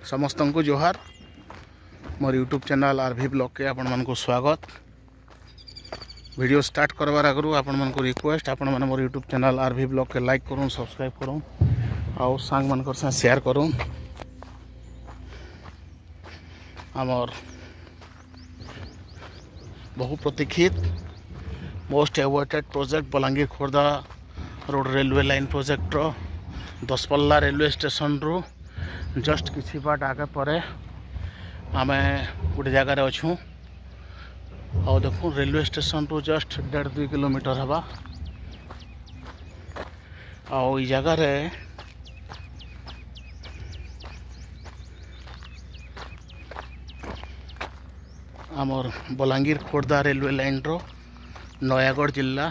समस्त को जोहार मोर यूट्यूब चैनल आरवी ब्लॉग के आपण मन को स्वागत। वीडियो स्टार्ट करवार आगु आपण मन को रिक्वेस्ट आपण मन मोर यूट्यूब चैनल आरवी ब्लॉग के लाइक करूँ, सब्सक्राइब करूँ और सांग मन से शेयर करूँ। आमर बहु प्रतीक्षित most awaited project Balangir Khordha road railway line project रो दसपल्ला रेलवे स्टेशन रु जस्ट किसी बाट आगे परे आम गोटे जगार अच्छू और देखो रेलवे स्टेशन रु जस्ट 1.5-2 किलोमीटर हवा और ये जगार आमर बलांगीर खोर्धा रेलवे लाइन रो नयागढ़ जिला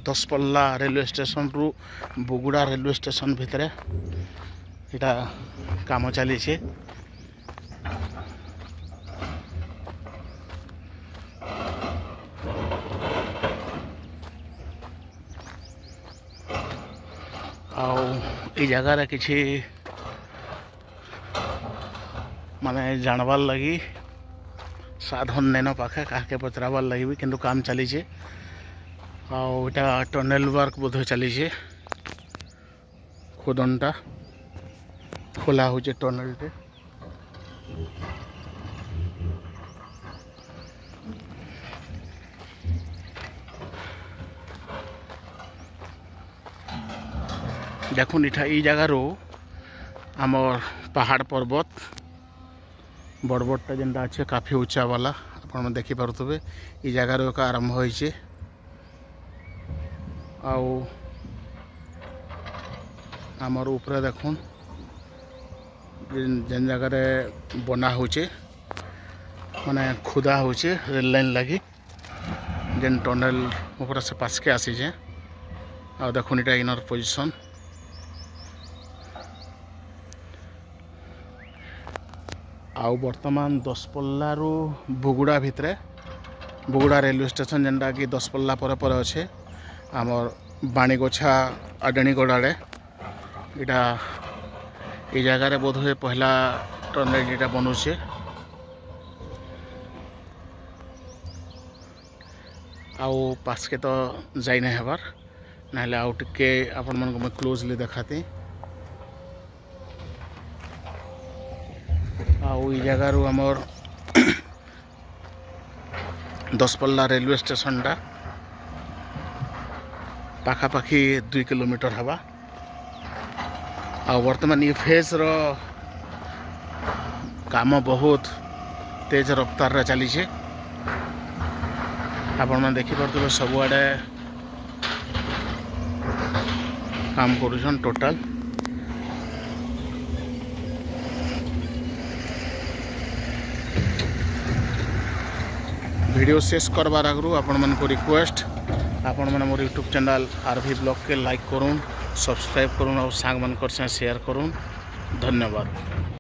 दसपल्ला रेलवे स्टेशन रु बुगुड़ा रेलवे स्टेशन भितर इटा काम चली आई जगार किसी माने जानवार लगी साधन नैन पाखे क्या पचरावार लगी भी किंतु काम चली आटा टनेल वर्क बोध चली खोदनटा खोला हो टनेल टे देखुन इठा ई जगार आमर पहाड़ पर्वत बड़ बड़टा जेनटा अच्छे काफी उच्चा वाला आप देखी पारे ई जगार एक आरंभ होइछे आमर ऊपर देखुन जेन जगह बना होचे माने खुदा होचे रेल लाइन लगी जेन टनल ऊपर से पास के आसी जे आ देखुन इटा इनर पोजीशन आउ वर्तमान दसपल्ला रु बुगुड़ा भितरे बुगुड़ा रेलवे स्टेशन जेनटा कि दसपल्ला पर पर अच्छे आमर बाणीगोछा आडणीगढ़ आड़े इटा ये जगार बोध हुए पहला टनल जेटा बनूचे आउ पास के तो जाई नहीं हबार ना आउ टिके आपण मन को मैं क्लोजली देखाती आउ ये जगार आमर दसपल्ला रेलवे स्टेशन टा पाखापाखि 2 किलोमीटर हवा आ वर्तमान ये फेज रो काम बहुत तेज रफ्तार रे चली छे आपण मन देखि परतबे सब आडे काम करूछन टोटल वीडियो शेष करबार आगु आपण मन को रिक्वेस्ट आपण मन मोर यूट्यूब चैनल आरवी ब्लॉग के लाइक करूँ, सब्सक्राइब करूँ और सांग मन कर शेयर करूँ। धन्यवाद।